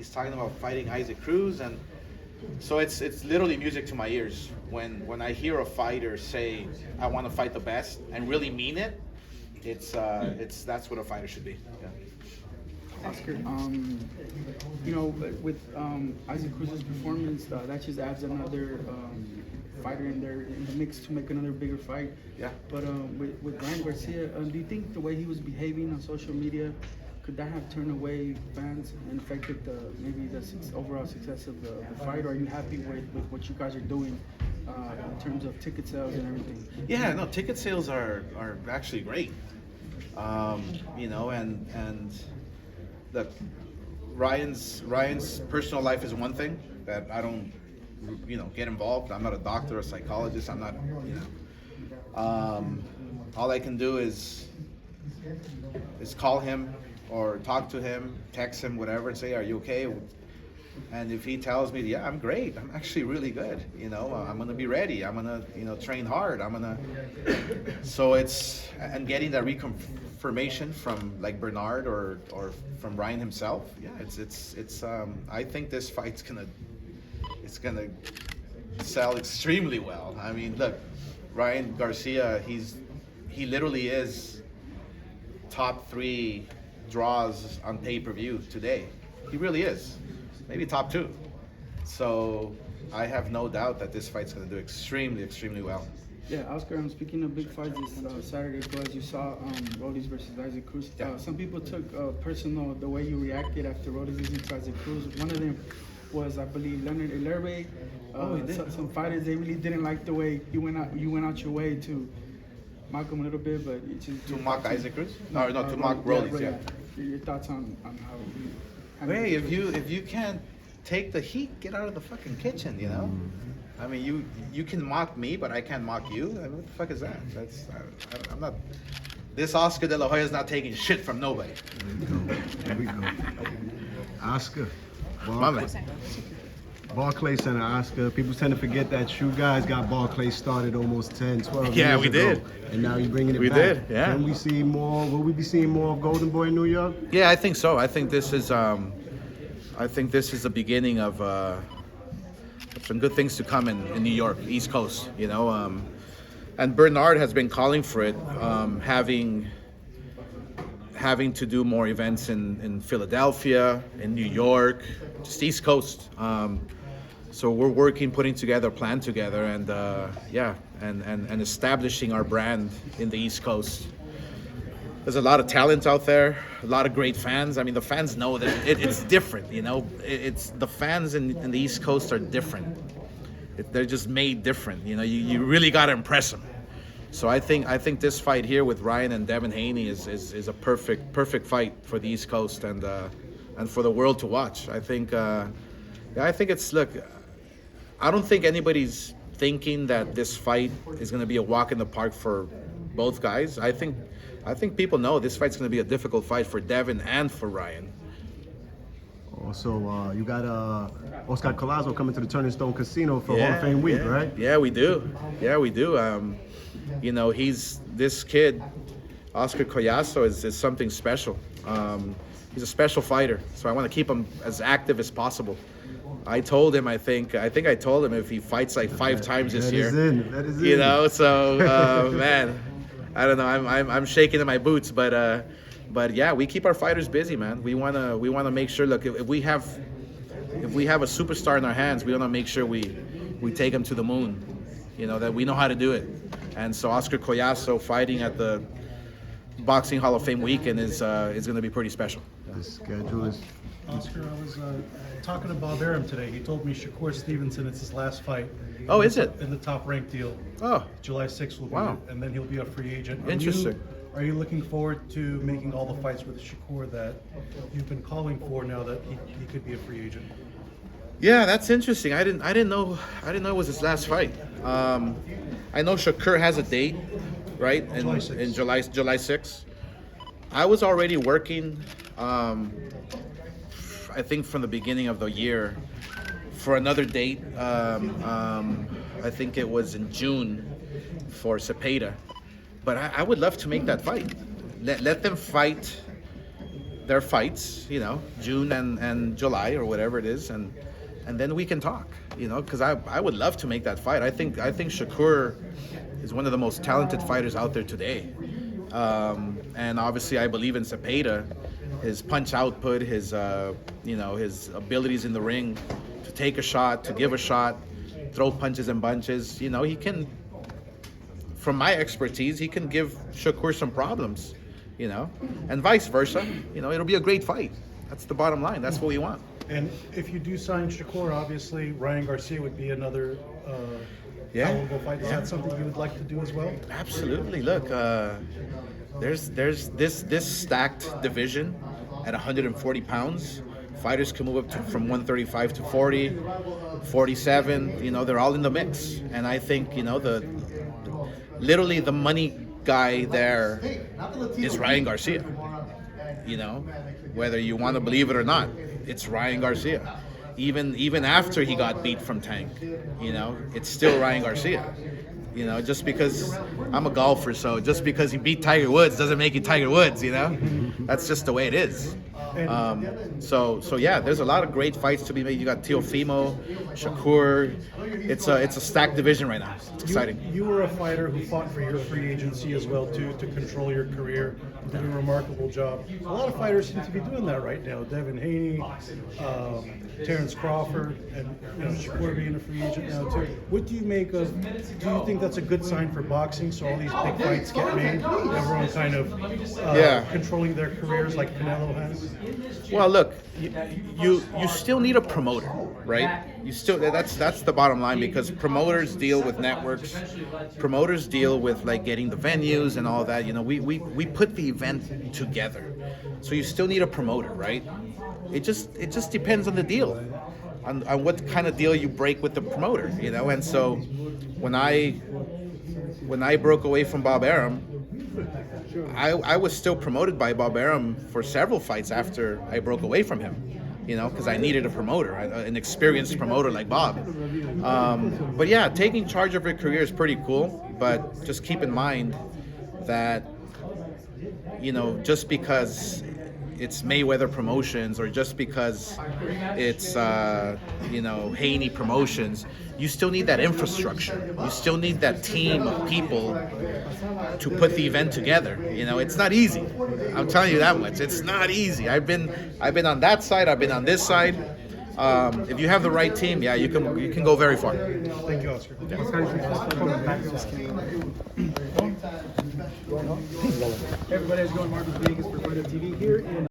he's talking about fighting Isaac Cruz, and so it's literally music to my ears when I hear a fighter say I want to fight the best and really mean it. It's that's what a fighter should be. Yeah. Oscar, with Isaac Cruz's performance, that just adds another fighter in there in the mix to make another bigger fight. Yeah. But with Ryan Garcia, do you think the way he was behaving on social media, could that have turned away fans and affected the overall success of the fight? Or are you happy with what you guys are doing in terms of ticket sales and everything? Yeah, no, ticket sales are actually great. And look, Ryan's personal life is one thing that I don't, get involved. I'm not a doctor or a psychologist. I'm not, all I can do is call him or talk to him, text him, whatever, and say, "Are you okay?" And if he tells me, "Yeah, I'm great. I'm actually really good. I'm gonna be ready. I'm gonna, train hard. I'm gonna." So and getting that reconfirmation from like Bernard or from Ryan himself. Yeah, it's. I think this fight's gonna sell extremely well. I mean, look, Ryan Garcia. He literally is top 3 draws on pay-per-view today. He really is. Maybe top 2. So I have no doubt that this fight's going to do extremely, extremely well. Yeah, Oscar, I'm speaking of big fights this Saturday, as you saw Rollies versus Isaac Cruz. Yeah. Some people took personal the way you reacted after Rollies losing to Isaac Cruz. One of them was, I believe, Leonard Ilerbe. He did. Some fighters, they really didn't like the way you went out your way to mock him a little bit, but it's just To mock Isaac Cruz? No, to mock Rollies, yeah. Your thoughts on how you... Hey, if you can't take the heat, get out of the fucking kitchen, I mean, you can mock me, but I can't mock you. I mean, what the fuck is that? I'm not. This Oscar De La Hoya is not taking shit from nobody. There we go. Oscar. My man. Barclays Center, Oscar. People tend to forget that you guys got Barclays started almost 10, 12 Yeah, years we ago. did. And now you're bringing it We back. did, yeah. Can we see more? Will we be seeing more of Golden Boy in New York? Yeah, I think so. I think this is the beginning of some good things to come in New York, East Coast. And Bernard has been calling for it, having to do more events in Philadelphia, in New York, just East Coast. So we're putting together a plan together, and and establishing our brand in the East Coast. There's a lot of talent out there, a lot of great fans. I mean, the fans know that it's different. It's the fans in the East Coast are different. They're just made different. You really got to impress them. So I think this fight here with Ryan and Devin Haney is a perfect fight for the East Coast and for the world to watch. I think it's, look, I don't think anybody's thinking that this fight is going to be a walk in the park for both guys. I think people know this fight's going to be a difficult fight for Devin and for Ryan. Also, you got Oscar Collazo coming to the Turning Stone Casino for Hall of Fame week, right? Yeah, we do. This kid, Oscar Collazo, is something special. He's a special fighter, so I want to keep him as active as possible. I told him, I think I told him if he fights like 5 times this year, That is in. So man, I don't know. I'm shaking in my boots, but yeah, we keep our fighters busy, man. We wanna make sure. Look, if we have a superstar in our hands, we wanna make sure we take him to the moon. That we know how to do it. And so Oscar Collazo fighting at the Boxing Hall of Fame weekend is going to be pretty special. The schedule is. Oscar, I was talking to Bob Arum today. He told me Shakur Stevenson, it's his last fight. Oh, is it? In the top ranked deal. Oh, July 6th will be, wow. And then he'll be a free agent. Interesting. Are you looking forward to making all the fights with Shakur that you've been calling for now that he could be a free agent? Yeah, that's interesting. I didn't know it was his last fight. I know Shakur has a date, right? In July 6th. I was already working, I think from the beginning of the year, for another date. I think it was in June for Cepeda. But I would love to make that fight. Let them fight their fights, you know, June and July or whatever it is, and then we can talk, you know, because I would love to make that fight. I think Shakur is one of the most talented fighters out there today, and obviously I believe in Cepeda, his punch output, his you know, his abilities in the ring to take a shot, to give a shot, throw punches and bunches. You know, he can, from my expertise, he can give Shakur some problems, you know, and vice versa. You know, it'll be a great fight. That's the bottom line. That's what we want. And if you do sign Shakur, obviously Ryan Garcia would be another palatable fight. Is that something you would like to do as well? Absolutely. Look, there's this stacked division at 140 pounds. Fighters can move up from 135 to 40, 47. You know, they're all in the mix. And I think, you know, literally the money guy there is Ryan Garcia. You know, whether you want to believe it or not, it's Ryan Garcia. Even after he got beat from Tank, you know, it's still Ryan Garcia. You know, just because I'm a golfer, so just because he beat Tiger Woods doesn't make you Tiger Woods, you know? That's just the way it is. So yeah, there's a lot of great fights to be made. You got Teofimo, Shakur. It's a stacked division right now. It's exciting. You were a fighter who fought for your free agency as well too, to control your career. You did a remarkable job. A lot of fighters seem to be doing that right now. Devin Haney, Terrence Crawford, and you know, Shakur being a free agent now too. What do you make of? Do you think that's a good sign for boxing? So all these big fights get made, everyone kind of controlling their careers like Canelo has. Well, look, you still need a promoter, right? You still that's the bottom line, because promoters deal with networks, promoters deal with like getting the venues and all that. You know, we put the event together, so you still need a promoter, right? It just depends on the deal, on what kind of deal you break with the promoter, you know. And so when I broke away from Bob Arum, I was still promoted by Bob Arum for several fights after I broke away from him, you know, because I needed a promoter, an experienced promoter like Bob. But yeah, taking charge of your career is pretty cool, but just keep in mind that, you know, just because it's Mayweather Promotions or just because it's you know, Haney Promotions, you still need that infrastructure. You still need that team of people to put the event together. You know, it's not easy. I'm telling you that much. It's not easy. I've been on that side. I've been on this side. If you have the right team, yeah, you can go very far. Thank you, Oscar. Everybody, how's it going? Marcos Vegas for Fighter TV here in